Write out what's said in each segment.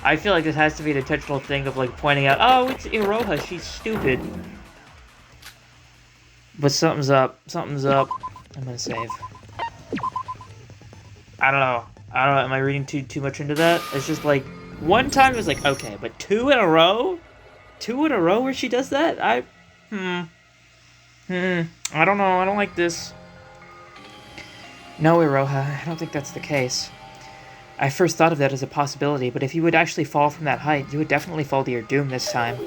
I feel like this has to be an intentional thing of, like, pointing out, oh, it's Iroha, she's stupid. But something's up. Something's up. I'm gonna save. I don't know. Am I reading too much into that? It's just, like, one time it was like, okay, but 2 in a row? 2 in a row where she does that? I don't know. I don't like this. No, Iroha, I don't think that's the case. I first thought of that as a possibility, but if you would actually fall from that height, you would definitely fall to your doom this time.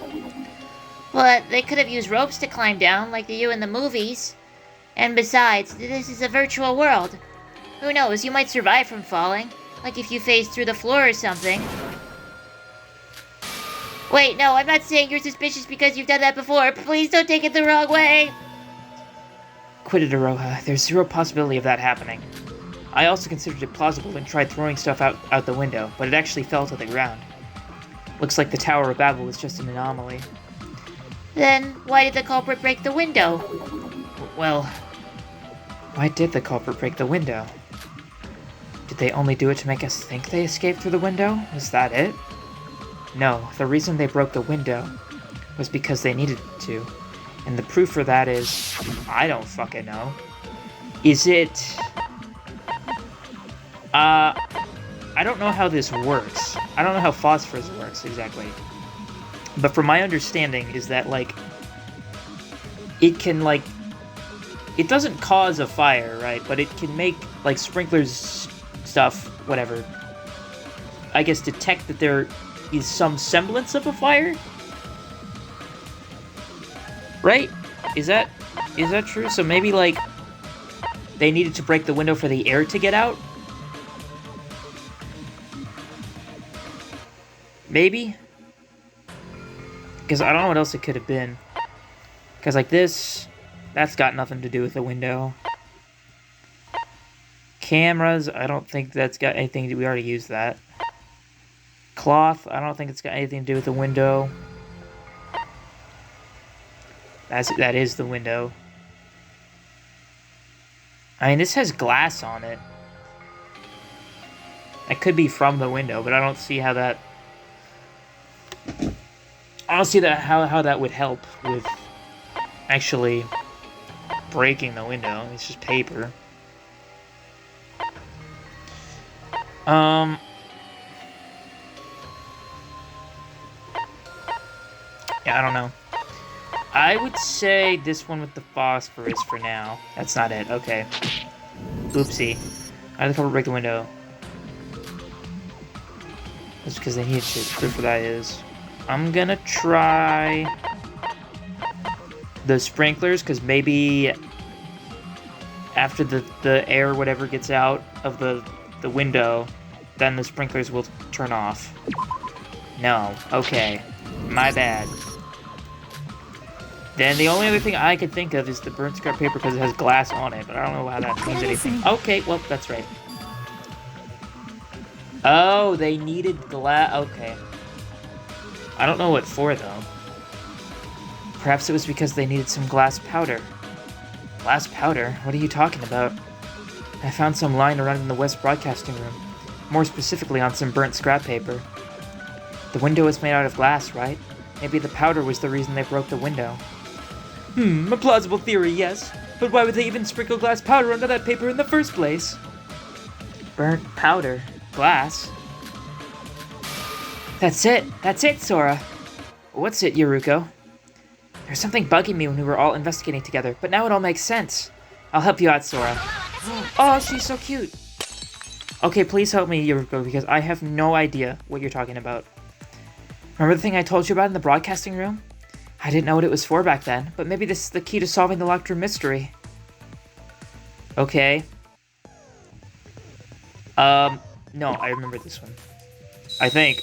Well, they could have used ropes to climb down, like they do in the movies. And besides, this is a virtual world. Who knows, you might survive from falling. Like if you phased through the floor or something. Wait, no, I'm not saying you're suspicious because you've done that before. Please don't take it the wrong way. Quit it, Iroha. There's zero possibility of that happening. I also considered it plausible and tried throwing stuff out the window, but it actually fell to the ground. Looks like the Tower of Babel was just an anomaly. Then, why did the culprit break the window? Well, why did the culprit break the window? Did they only do it to make us think they escaped through the window? Was that it? No, the reason they broke the window was because they needed to. And the proof for that is, I don't fucking know. Is it... I don't know how this works. I don't know how phosphorus works exactly. But from my understanding is that, like, it can, like, it doesn't cause a fire, right? But it can make, like, sprinklers stuff, whatever, I guess detect that there is some semblance of a fire? Right? Is that true? So maybe, like, they needed to break the window for the air to get out? Maybe? Because I don't know what else it could have been. Because, like, that's got nothing to do with the window. Cameras, I don't think that's got anything to do. We already used that. Cloth, I don't think it's got anything to do with the window. That is the window. I mean, this has glass on it. It could be from the window, but I don't see how that... I don't see how that would help with actually breaking the window. It's just paper. Yeah, I don't know. I would say this one with the phosphorus for now. That's not it. Okay. Oopsie. I had to break the window. That's because they need to. Proof for that is. I'm gonna try the sprinklers, because maybe after the air, whatever, gets out of the window, then the sprinklers will turn off. No. Okay. My bad. Then the only other thing I could think of is the burnt scrap paper because it has glass on it, but I don't know how that means anything. Okay, well, that's right. Oh, they needed glass. Okay. I don't know what for, though. Perhaps it was because they needed some glass powder. Glass powder? What are you talking about? I found some lying around in the West Broadcasting Room. More specifically on some burnt scrap paper. The window is made out of glass, right? Maybe the powder was the reason they broke the window. A plausible theory, yes. But why would they even sprinkle glass powder onto that paper in the first place? Burnt powder. Glass. That's it, Sora. What's it, Yuruko? There's something bugging me when we were all investigating together, but now it all makes sense. I'll help you out, Sora. Oh, she's so cute. Okay, please help me, Yuruko, because I have no idea what you're talking about. Remember the thing I told you about in the broadcasting room? I didn't know what it was for back then, but maybe this is the key to solving the locked room mystery. Okay. No, I remember this one. I think.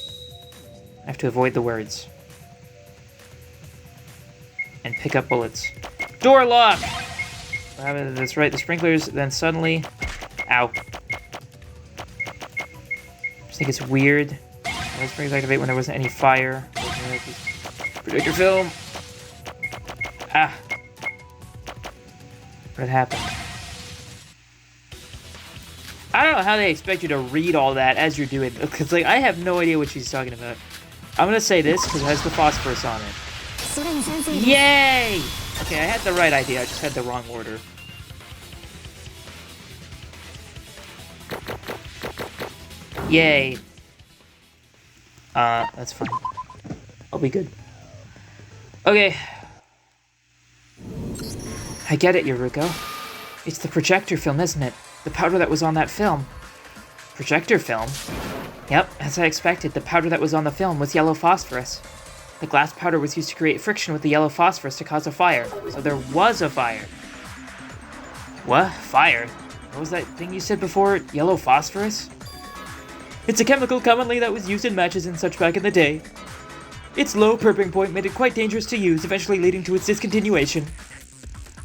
I have to avoid the words. And pick up bullets. Door lock! That's right, the sprinklers, then suddenly... Ow. I just think it's weird. The sprinklers activate when there wasn't any fire. Projector film! Ah! What had happened? I don't know how they expect you to read all that as you're doing it, because, like, I have no idea what she's talking about. I'm gonna say this, because it has the phosphorus on it. Yay! Okay, I had the right idea, I just had the wrong order. Yay. That's fine. I'll be good. Okay. I get it, Yuruko. It's the projector film, isn't it? The powder that was on that film. Projector film? Yep, as I expected, the powder that was on the film was yellow phosphorus. The glass powder was used to create friction with the yellow phosphorus to cause a fire. So there was a fire. What? Fire? What was that thing you said before? Yellow phosphorus? It's a chemical commonly that was used in matches and such back in the day. Its low perping point made it quite dangerous to use, eventually leading to its discontinuation.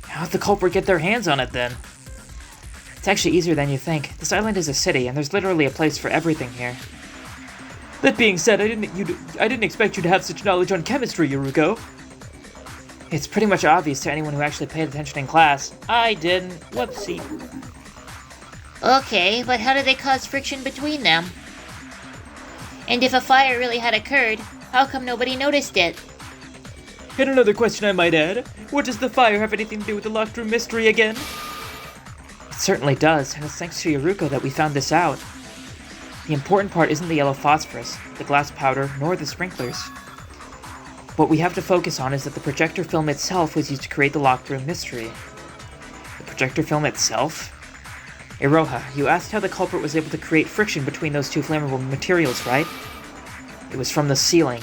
How'd the culprit get their hands on it then? It's actually easier than you think. This island is a city, and there's literally a place for everything here. That being said, I didn't expect you to have such knowledge on chemistry, Yuruko. It's pretty much obvious to anyone who actually paid attention in class. I didn't. Whoopsie. Okay, but how did they cause friction between them? And if a fire really had occurred, how come nobody noticed it? And another question I might add. What does the fire have anything to do with the locked room mystery again? It certainly does, and it's thanks to Yuruko that we found this out. The important part isn't the yellow phosphorus, the glass powder, nor the sprinklers. What we have to focus on is that the projector film itself was used to create the locked room mystery. The projector film itself? Iroha, you asked how the culprit was able to create friction between those two flammable materials, right? It was from the ceiling.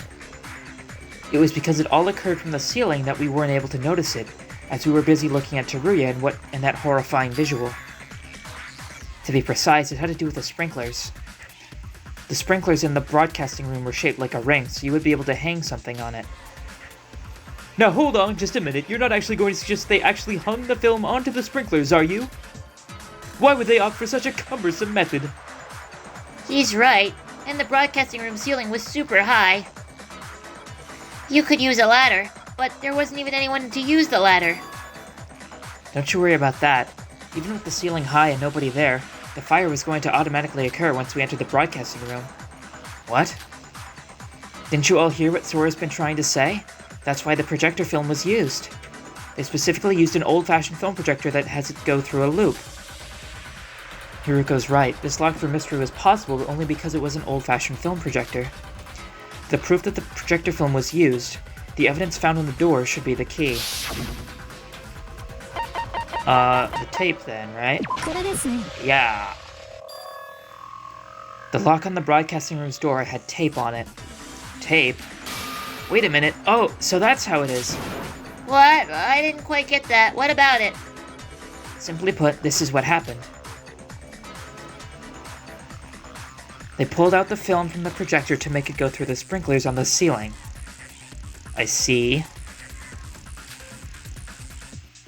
It was because it all occurred from the ceiling that we weren't able to notice it, as we were busy looking at Teruya and that horrifying visual. To be precise, it had to do with the sprinklers. The sprinklers in the broadcasting room were shaped like a ring, so you would be able to hang something on it. Now hold on just a minute, you're not actually going to suggest they actually hung the film onto the sprinklers, are you? Why would they opt for such a cumbersome method? He's right, and the broadcasting room ceiling was super high. You could use a ladder, but there wasn't even anyone to use the ladder. Don't you worry about that. Even with the ceiling high and nobody there, the fire was going to automatically occur once we entered the broadcasting room. What? Didn't you all hear what Sora's been trying to say? That's why the projector film was used. They specifically used an old-fashioned film projector that has it go through a loop. Hiruko's right, this locked room mystery was possible only because it was an old-fashioned film projector. The proof that the projector film was used, the evidence found on the door should be the key. The tape then, right? Yeah. The lock on the broadcasting room's door had tape on it. Tape? Wait a minute. Oh, so that's how it is. What? I didn't quite get that. What about it? Simply put, this is what happened. They pulled out the film from the projector to make it go through the sprinklers on the ceiling. I see.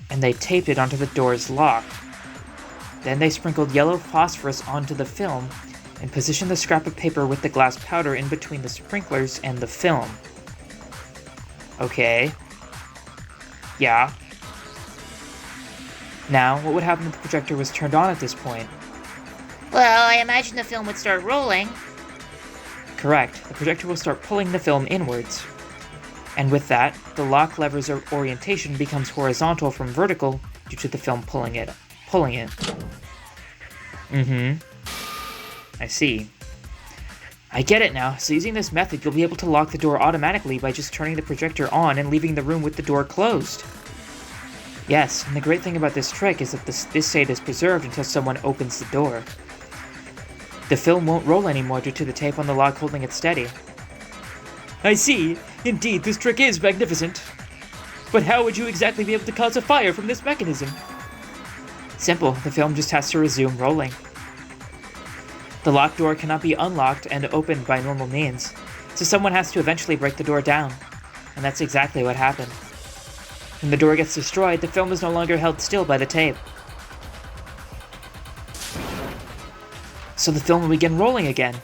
And they taped it onto the door's lock. Then they sprinkled yellow phosphorus onto the film and positioned the scrap of paper with the glass powder in between the sprinklers and the film. Okay. Yeah. Now, what would happen if the projector was turned on at this point? Well, I imagine the film would start rolling. Correct. The projector will start pulling the film inwards. And with that, the lock lever's orientation becomes horizontal from vertical due to the film pulling it. I see. I get it now. So using this method, you'll be able to lock the door automatically by just turning the projector on and leaving the room with the door closed. Yes, and the great thing about this trick is that this state is preserved until someone opens the door. The film won't roll anymore due to the tape on the lock holding it steady. I see. Indeed, this trick is magnificent. But how would you exactly be able to cause a fire from this mechanism? Simple. The film just has to resume rolling. The locked door cannot be unlocked and opened by normal means, so someone has to eventually break the door down. And that's exactly what happened. When the door gets destroyed, the film is no longer held still by the tape. So the film will begin rolling again.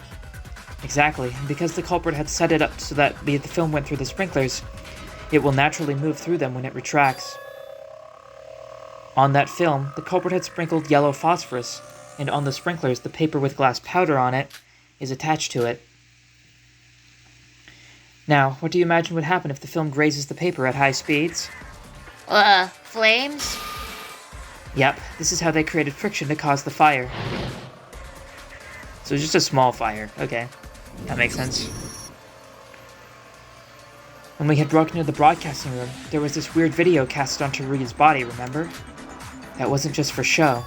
Exactly, and because the culprit had set it up so that the film went through the sprinklers, it will naturally move through them when it retracts. On that film, the culprit had sprinkled yellow phosphorus, and on the sprinklers, the paper with glass powder on it is attached to it. Now, what do you imagine would happen if the film grazes the paper at high speeds? Flames? Yep, this is how they created friction to cause the fire. So it's just a small fire. Okay, that makes sense. When we had broken into the broadcasting room, there was this weird video casted onto Ruya's body, remember? That wasn't just for show.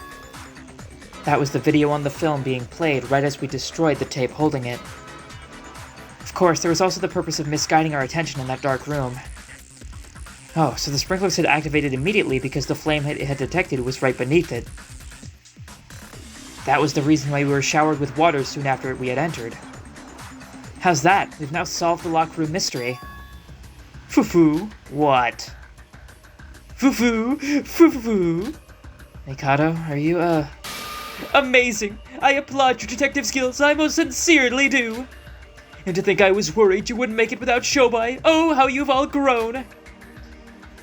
That was the video on the film being played right as we destroyed the tape holding it. Of course, there was also the purpose of misguiding our attention in that dark room. Oh, so the sprinklers had activated immediately because the flame it had detected was right beneath it. That was the reason why we were showered with water soon after we had entered. How's that? We've now solved the locked room mystery. Foo-foo. What? Foo-foo. Foo-foo. Mikado, are you, Amazing! I applaud your detective skills, I most sincerely do! And to think I was worried you wouldn't make it without Shobai. Oh, how you've all grown!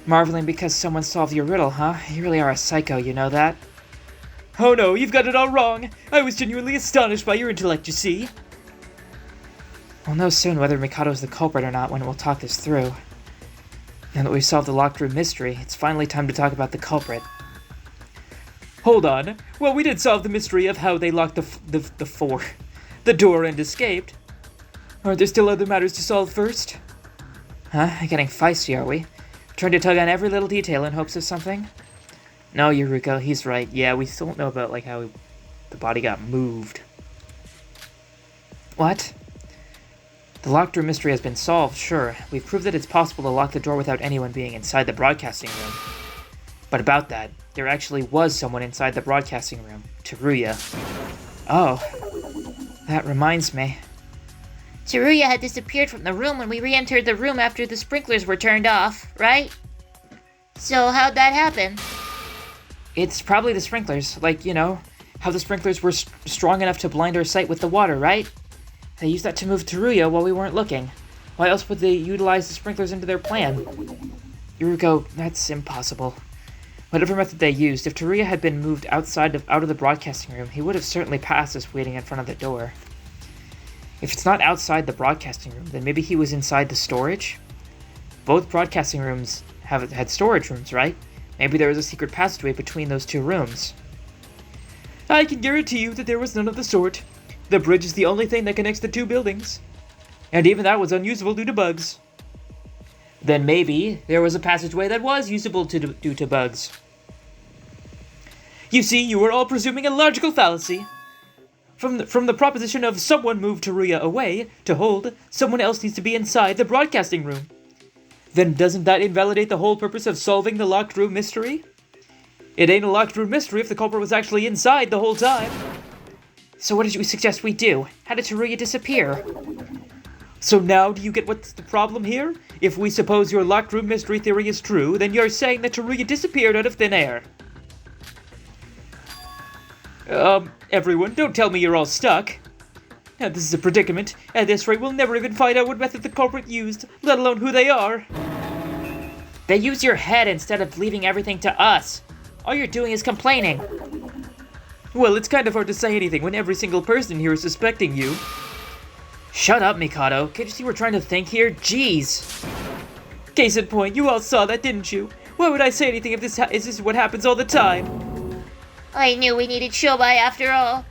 Marveling because someone solved your riddle, huh? You really are a psycho, you know that? Oh no, you've got it all wrong! I was genuinely astonished by your intellect, you see! We'll know soon whether Mikado's the culprit or not when we'll talk this through. Now that we've solved the locked room mystery, it's finally time to talk about the culprit. Hold on. Well, we did solve the mystery of how they locked the door and escaped. Aren't there still other matters to solve first? Huh? Getting feisty, are we? Trying to tug on every little detail in hopes of something? No, Yuruko, he's right. Yeah, we still don't know about, like, how the body got moved. What? The locked room mystery has been solved, sure. We've proved that it's possible to lock the door without anyone being inside the broadcasting room. But about that, there actually was someone inside the broadcasting room. Teruya. Oh. That reminds me. Teruya had disappeared from the room when we re-entered the room after the sprinklers were turned off, right? So how'd that happen? It's probably the sprinklers. Like, you know, how the sprinklers were strong enough to blind our sight with the water, right? They used that to move Teruya while we weren't looking. Why else would they utilize the sprinklers into their plan? Yuruko, that's impossible. Whatever method they used, if Teruya had been moved out of the broadcasting room, he would have certainly passed us waiting in front of the door. If it's not outside the broadcasting room, then maybe he was inside the storage? Both broadcasting rooms had storage rooms, right? Maybe there was a secret passageway between those two rooms. I can guarantee you that there was none of the sort. The bridge is the only thing that connects the two buildings. And even that was unusable due to bugs. Then maybe there was a passageway that was usable due to bugs. You see, you are all presuming a logical fallacy. From the proposition of someone moved Teruya away to hold, someone else needs to be inside the broadcasting room. Then doesn't that invalidate the whole purpose of solving the locked room mystery? It ain't a locked room mystery if the culprit was actually inside the whole time. So what did you suggest we do? How did Teruya disappear? So now do you get what's the problem here? If we suppose your locked room mystery theory is true, then you're saying that Teruya disappeared out of thin air. Everyone, don't tell me you're all stuck. Now this is a predicament. At this rate, we'll never even find out what method the culprit used, let alone who they are. They use your head instead of leaving everything to us. All you're doing is complaining. Well, it's kind of hard to say anything when every single person here is suspecting you. Shut up, Mikado. Can't you see we're trying to think here? Jeez. Case in point, you all saw that, didn't you? Why would I say anything if this is what happens all the time? I knew we needed Shobai after all.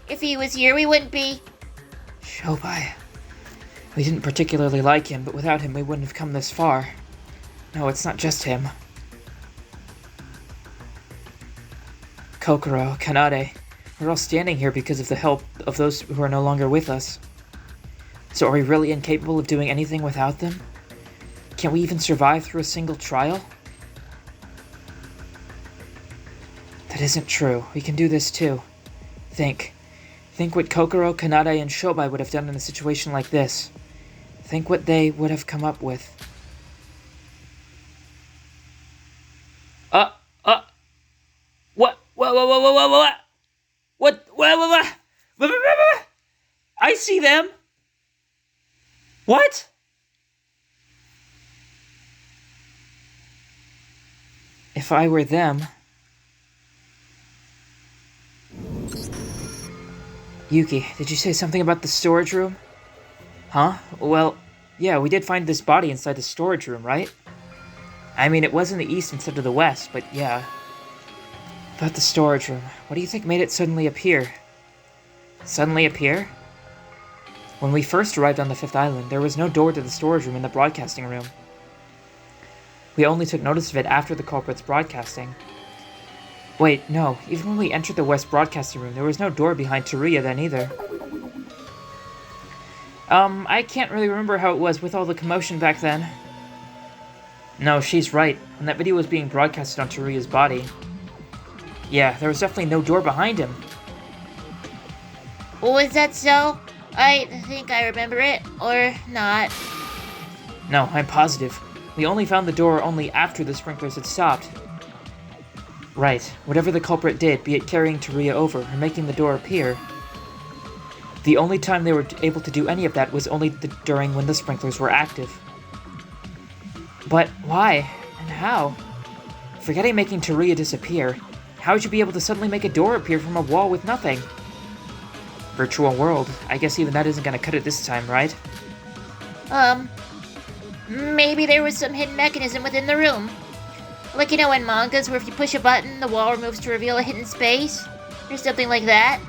If he was here, we wouldn't be. Shobai. We didn't particularly like him, but without him we wouldn't have come this far. No, it's not just him. Kokoro, Kanade, we're all standing here because of the help of those who are no longer with us. So are we really incapable of doing anything without them? Can't we even survive through a single trial? That isn't true. We can do this too. Think. Think what Kokoro, Kanade, and Shobai would have done in a situation like this. Think what they would have come up with. What? I see them! What? If I were them... Yuki, did you say something about the storage room? Huh? Well, yeah, we did find this body inside the storage room, right? I mean, it was in the east instead of the west, but yeah. About the storage room, what do you think made it suddenly appear? Suddenly appear? When we first arrived on the 5th island, there was no door to the storage room in the broadcasting room. We only took notice of it after the culprit's broadcasting. Wait, no, even when we entered the west broadcasting room, there was no door behind Teruya then either. I can't really remember how it was with all the commotion back then. No, she's right. When that video was being broadcasted on Teruya's body. Yeah, there was definitely no door behind him. Was that so? I think I remember it, or not. No, I'm positive. We only found the door only after the sprinklers had stopped. Right, whatever the culprit did, be it carrying Teruya over or making the door appear, the only time they were able to do any of that was only during when the sprinklers were active. But why? And how? Forgetting making Teruya disappear, how would you be able to suddenly make a door appear from a wall with nothing? Virtual world. I guess even that isn't gonna cut it this time, right? Maybe there was some hidden mechanism within the room. Like, you know, in mangas where if you push a button, the wall removes to reveal a hidden space? Or something like that?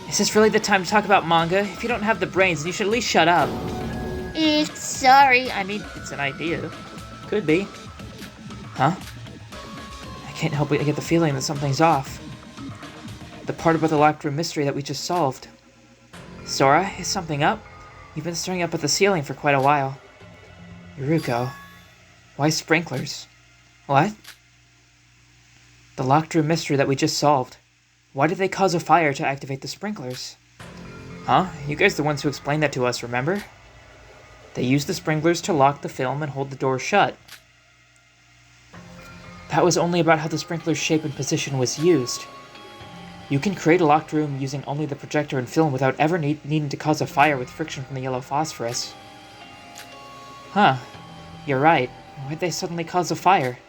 Is this really the time to talk about manga? If you don't have the brains, then you should at least shut up. Sorry. I mean, it's an idea. Could be. Huh? I can't help but get the feeling that something's off. The part about the locked room mystery that we just solved. Sora, is something up? You've been staring up at the ceiling for quite a while. Yuruko, why sprinklers? What? The locked room mystery that we just solved. Why did they cause a fire to activate the sprinklers? Huh? You guys are the ones who explained that to us, remember? They used the sprinklers to lock the film and hold the door shut. That was only about how the sprinkler's shape and position was used. You can create a locked room using only the projector and film without ever needing to cause a fire with friction from the yellow phosphorus. Huh. You're right. Why'd they suddenly cause a fire?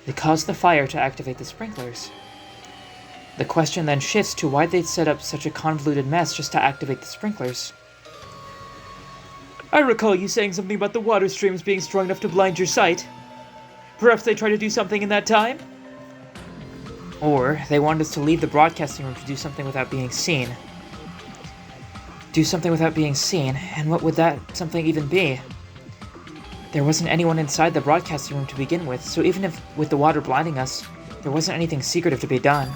They caused the fire to activate the sprinklers. The question then shifts to why they'd set up such a convoluted mess just to activate the sprinklers. I recall you saying something about the water streams being strong enough to blind your sight. Perhaps they tried to do something in that time? Or they wanted us to leave the broadcasting room to do something without being seen. Do something without being seen, and what would that something even be? There wasn't anyone inside the broadcasting room to begin with, so even if with the water blinding us, there wasn't anything secretive to be done.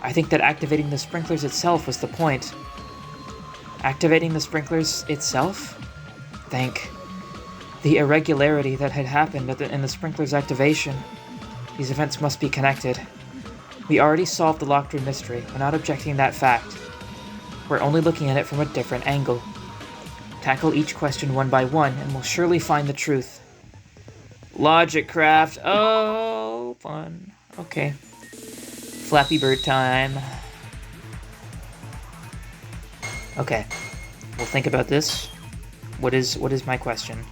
I think that activating the sprinklers itself was the point. Activating the sprinklers itself? Think. The irregularity that had happened in the sprinklers' activation. These events must be connected. We already solved the locked room mystery. We're not objecting that fact. We're only looking at it from a different angle. Tackle each question one by one, and we'll surely find the truth. Logic craft. Oh, fun. Okay. Flappy Bird time. Okay. We'll think about this. What is my question?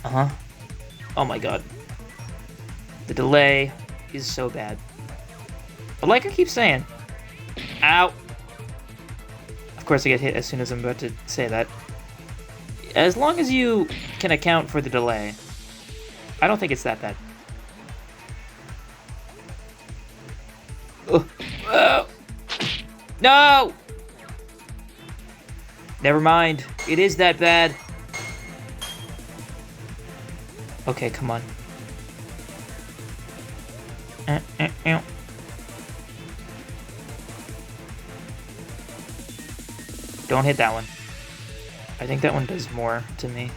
Uh-huh. Oh my god. The delay is so bad. But like I keep saying, ow! Of course I get hit as soon as I'm about to say that. As long as you can account for the delay, I don't think it's that bad. No! Never mind. It is that bad. Okay, come on. Don't hit that one. I think that one does more to me.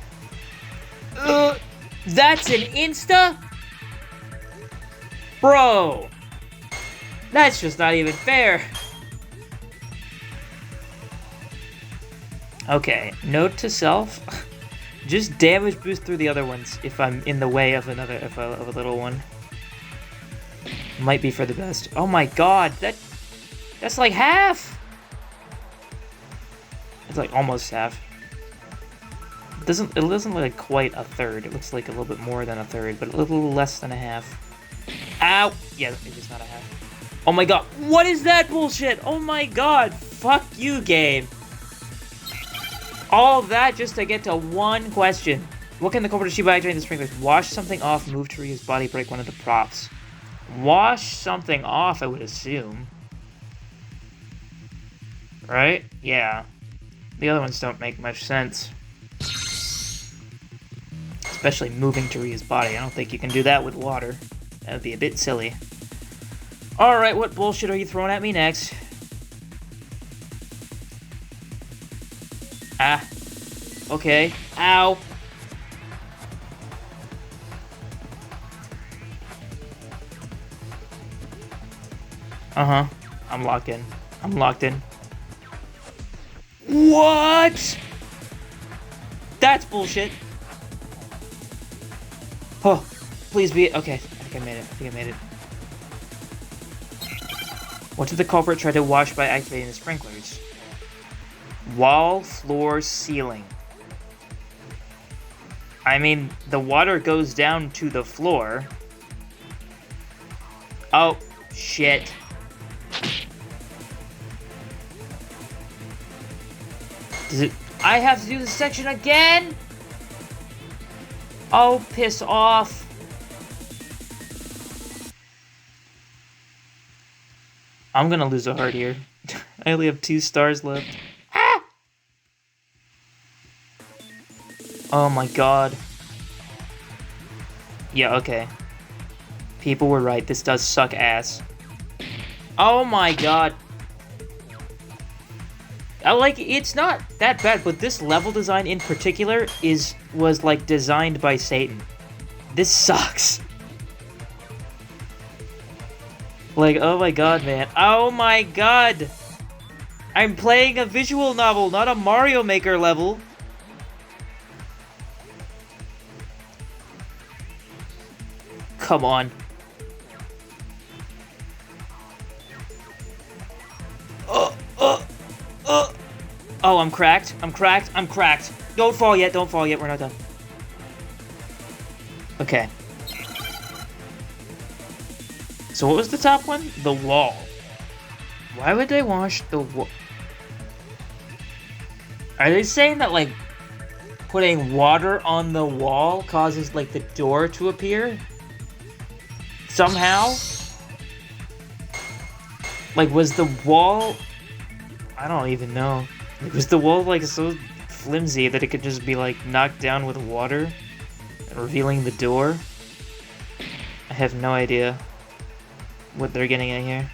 That's an insta? Bro! That's just not even fair. Okay, note to self. Just damage boost through the other ones if I'm in the way of of a little one. Might be for the best. Oh my god, that's like half. It's like almost half. It doesn't look like quite a third. It looks like a little bit more than a third, but a little less than a half. Ow! Yeah, it's just not a half. Oh my god, what is that bullshit? Oh my god, fuck you, game. All that just to get to one question. What can the culprit achieve by activating the sprinklers? Wash something off, move to reuse body, break one of the props. Wash something off, I would assume. Right? Yeah. The other ones don't make much sense. Especially moving to reuse body. I don't think you can do that with water. That would be a bit silly. Alright, what bullshit are you throwing at me next? Ah. Okay. Ow. Uh-huh. I'm locked in. I'm locked in. What? That's bullshit. Oh, please be it. Okay, I think I made it. I think I made it. What did the culprit try to wash by activating the sprinklers? Wall, floor, ceiling. I mean, the water goes down to the floor. Oh, shit. Does it... I have to do this section again? Oh, piss off. I'm gonna lose a heart here. I only have 2 stars left. Ah! Oh my god. Yeah, okay. People were right. This does suck ass. Oh my god. It's not that bad, but this level design in particular was like designed by Satan. This sucks. Like, oh my god, man. Oh my god! I'm playing a visual novel, not a Mario Maker level. Come on. Oh, I'm cracked. I'm cracked. I'm cracked. Don't fall yet. Don't fall yet. We're not done. Okay. So what was the top one? The wall. Why would they wash the wall? Are they saying that, like, putting water on the wall causes, like, the door to appear? Somehow? Like, was the wall... I don't even know. Like, was the wall, like, so flimsy that it could just be, like, knocked down with water? Revealing the door? I have no idea what they're getting at here.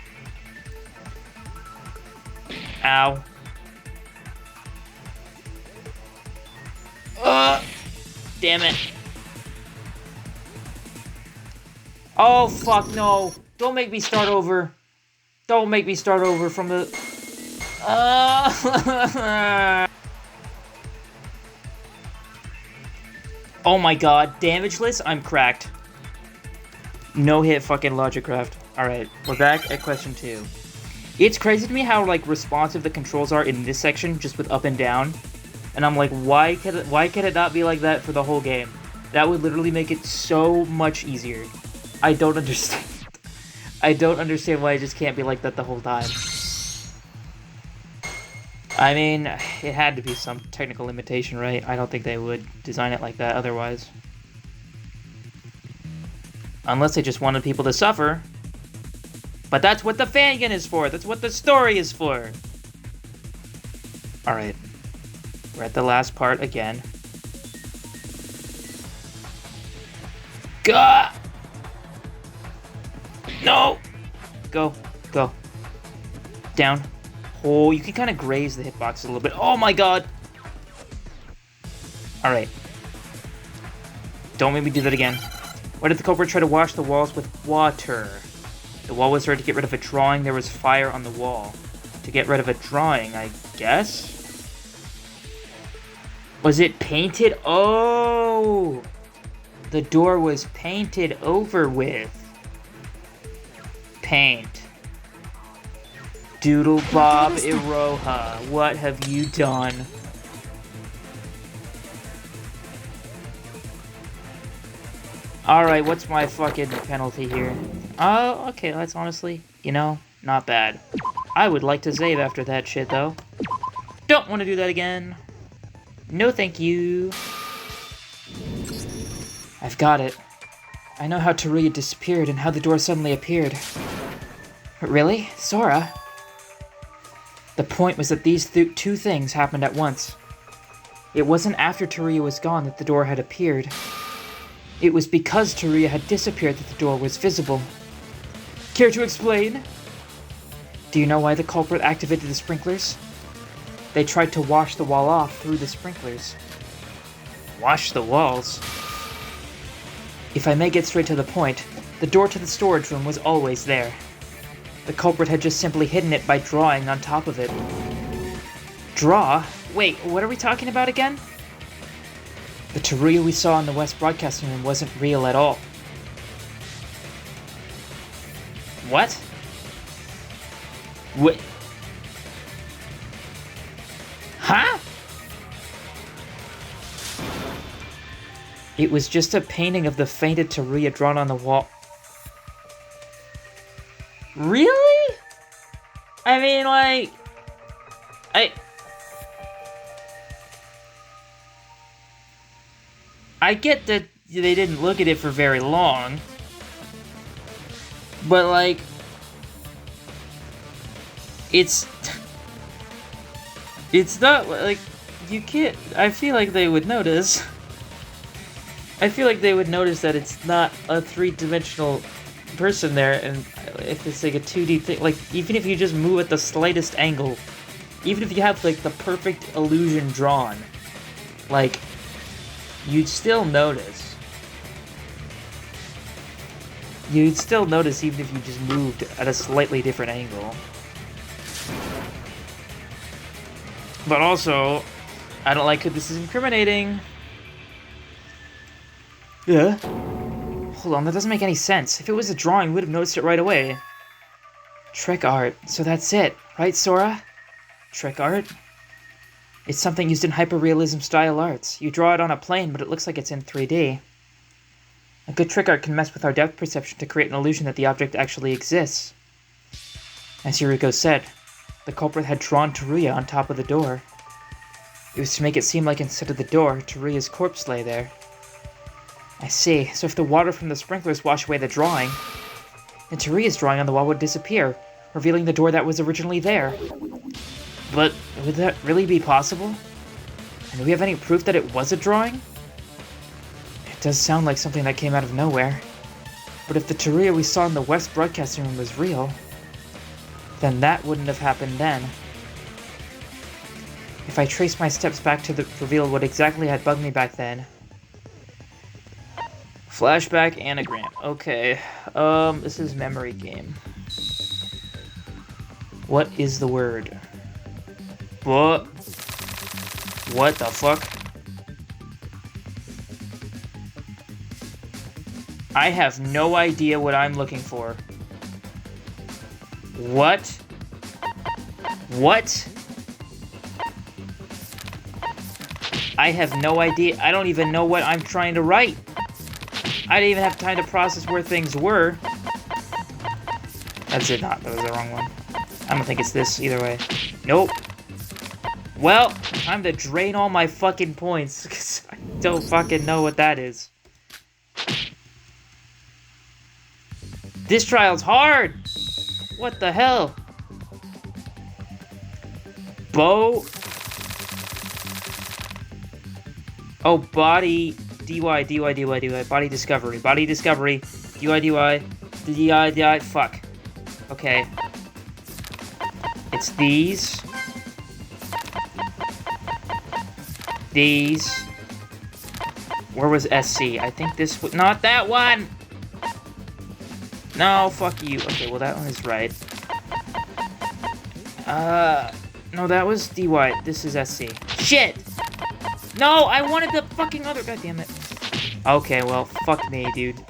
Ow. Damn it. Oh, fuck, no. Don't make me start over. Don't make me start over from the... Oh my god, damageless? I'm cracked. No hit fucking Logicraft. Alright, we're back at question 2. It's crazy to me how, like, responsive the controls are in this section, just with up and down. And I'm like, why can it not be like that for the whole game? That would literally make it so much easier. I don't understand. I don't understand why it just can't be like that the whole time. I mean, it had to be some technical limitation, right? I don't think they would design it like that otherwise. Unless they just wanted people to suffer. But that's what the fangan is for! That's what the story is for! Alright. We're at the last part again. Gah! No! Go. Go. Down. Oh, you can kind of graze the hitbox a little bit. Oh my god! Alright. Don't make me do that again. Why did the culprit try to wash the walls with water? The wall was there to get rid of a drawing. There was fire on the wall. To get rid of a drawing, I guess? Was it painted? Oh! The door was painted over with. Paint. Doodle Bob Iroha, what have you done? Alright, what's my fucking penalty here? Oh, okay, that's honestly You know, not bad. I would like to save after that shit, though. Don't want to do that again. No thank you. I've got it. I know how Teruya disappeared and how the door suddenly appeared. Really? Sora? The point was that these two things happened at once. It wasn't after Teruya was gone that the door had appeared. It was because Teruya had disappeared that the door was visible. Care to explain? Do you know why the culprit activated the sprinklers? They tried to wash the wall off through the sprinklers. Wash the walls? If I may get straight to the point, the door to the storage room was always there. The culprit had just simply hidden it by drawing on top of it. Draw? Wait, what are we talking about again? The Teruya we saw in the West Broadcasting Room wasn't real at all. What? What? Huh? It was just a painting of the fainted Teruya drawn on the wall. Really? I mean, like... I get that they didn't look at it for very long. But, like... It's not, like... You can't... I feel like they would notice. I feel like they would notice that it's not a three-dimensional person there, and if it's like a 2D thing, like, even if you just move at the slightest angle, even if you have, like, the perfect illusion drawn, like, you'd still notice. You'd still notice even if you just moved at a slightly different angle. But also, I don't like it. This is incriminating. Yeah. Hold on, that doesn't make any sense. If it was a drawing, we would have noticed it right away. Trick art. So that's it, right, Sora? Trick art? It's something used in hyperrealism style arts. You draw it on a plane, but it looks like it's in 3D. A good trick art can mess with our depth perception to create an illusion that the object actually exists. As Yuriko said, the culprit had drawn Teruya on top of the door. It was to make it seem like instead of the door, Teruya's corpse lay there. I see. So if the water from the sprinklers washed away the drawing, then Teruya's drawing on the wall would disappear, revealing the door that was originally there. But would that really be possible? And do we have any proof that it was a drawing? It does sound like something that came out of nowhere. But if the Teruya we saw in the West Broadcasting Room was real, then that wouldn't have happened then. If I trace my steps back to reveal what exactly had bugged me back then. Flashback anagram. Okay. This is memory game. What is the word? What the fuck? I have no idea what I'm looking for. What? What? I have no idea. I don't even know what I'm trying to write. I didn't even have time to process where things were. That's it, not. That was the wrong one. I don't think it's this either way. Nope. Well, time to drain all my fucking points, because I don't fucking know what that is. This trial's hard! What the hell? Bow? Oh, body... DY, DY, DY, DY. Body discovery. Body discovery. DY, DY. DY, DY. Fuck. Okay. It's these. These. Where was SC? I think this was... Not that one! No, fuck you. Okay, well that one is right. No, that was DY. This is SC. Shit! No, I wanted the fucking other... God damn it. Okay, well, fuck me, dude.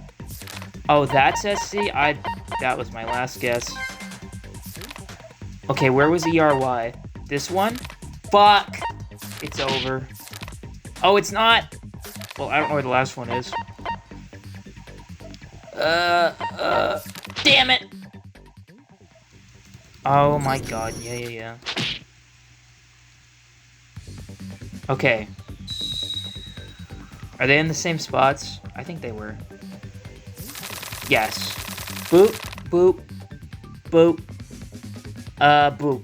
Oh, that's SC? That was my last guess. Okay, where was ERY? This one? Fuck! It's over. Oh, it's not! Well, I don't know where the last one is. Damn it! Oh my god, yeah. Okay. Are they in the same spots? I think they were. Yes. Boop, boop, boop. Boop.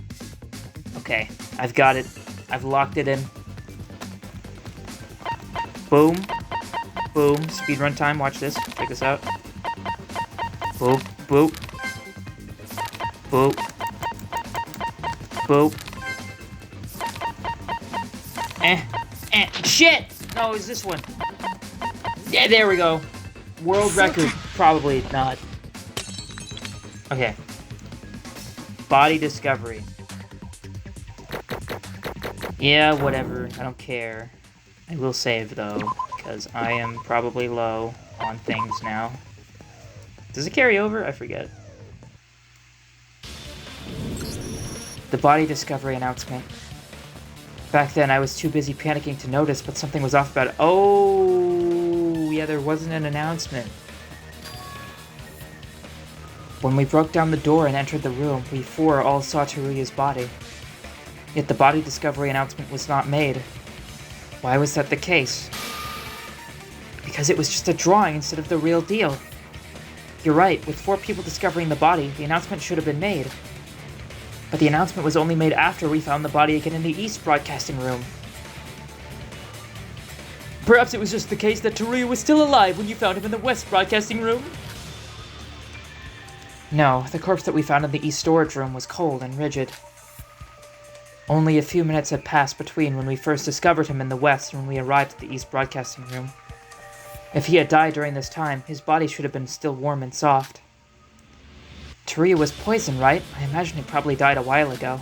Okay, I've got it. I've locked it in. Boom. Boom. Speedrun time, watch this. Check this out. Boop, boop. Boop. Boop. Shit! No, it's this one. Yeah, there we go. World record. Probably not. Okay. Body discovery. Yeah, whatever. I don't care. I will save, though, because I am probably low on things now. Does it carry over? I forget. The body discovery announcement. Back then, I was too busy panicking to notice, but something was off about it. Oh, yeah, there wasn't an announcement. When we broke down the door and entered the room, we four all saw Teruya's body. Yet the body discovery announcement was not made. Why was that the case? Because it was just a drawing instead of the real deal. You're right, with 4 people discovering the body, the announcement should have been made. But the announcement was only made after we found the body again in the East Broadcasting Room. Perhaps it was just the case that Teruya was still alive when you found him in the West Broadcasting Room? No, the corpse that we found in the East Storage Room was cold and rigid. Only a few minutes had passed between when we first discovered him in the West and when we arrived at the East Broadcasting Room. If he had died during this time, his body should have been still warm and soft. Teruya was poisoned, right? I imagine he probably died a while ago.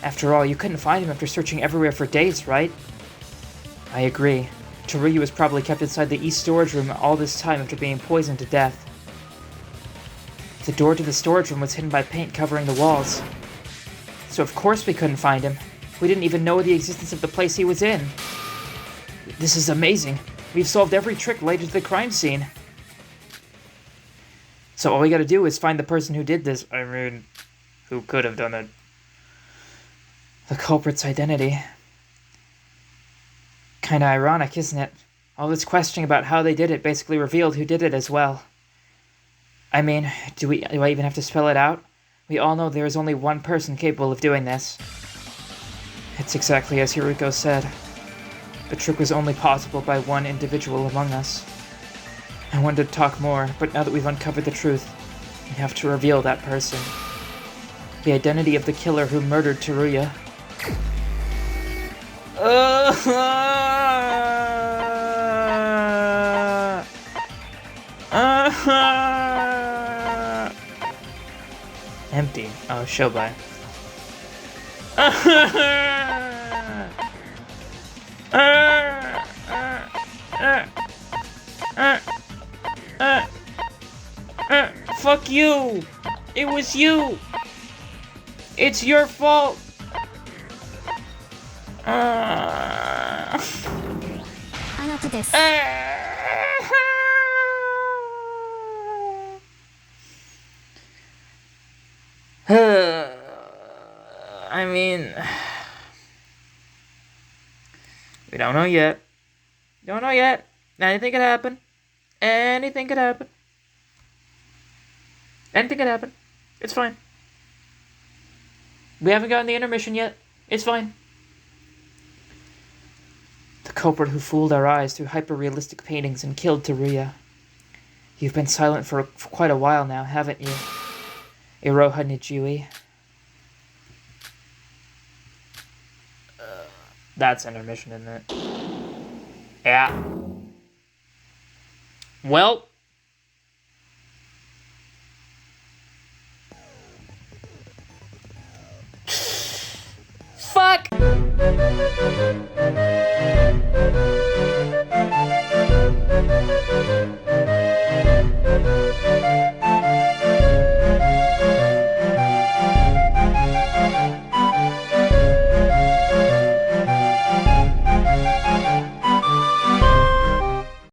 After all, you couldn't find him after searching everywhere for days, right? I agree. Teruya was probably kept inside the East Storage Room all this time after being poisoned to death. The door to the storage room was hidden by paint covering the walls. So of course we couldn't find him. We didn't even know the existence of the place he was in. This is amazing. We've solved every trick related to the crime scene. So all we gotta do is find the person who did this. I mean, who could have done it? The culprit's identity. Kinda ironic, isn't it? All this questioning about how they did it basically revealed who did it as well. I mean, do I even have to spell it out? We all know there is only one person capable of doing this. It's exactly as Hiruko said. The trick was only possible by one individual among us. I wanted to talk more, but now that we've uncovered the truth, we have to reveal that person. The identity of the killer who murdered Teruya. Empty. Oh, show by. Fuck you! It was you! It's your fault! I mean, we don't know yet. Don't know yet. Anything could happen. Anything could happen. Anything could happen. It's fine. We haven't gotten the intermission yet. It's fine. The culprit who fooled our eyes through hyper-realistic paintings and killed Teruya. You've been silent for quite a while now, haven't you? Iroha Nijui. That's intermission, isn't it? Yeah. Well. Fuck!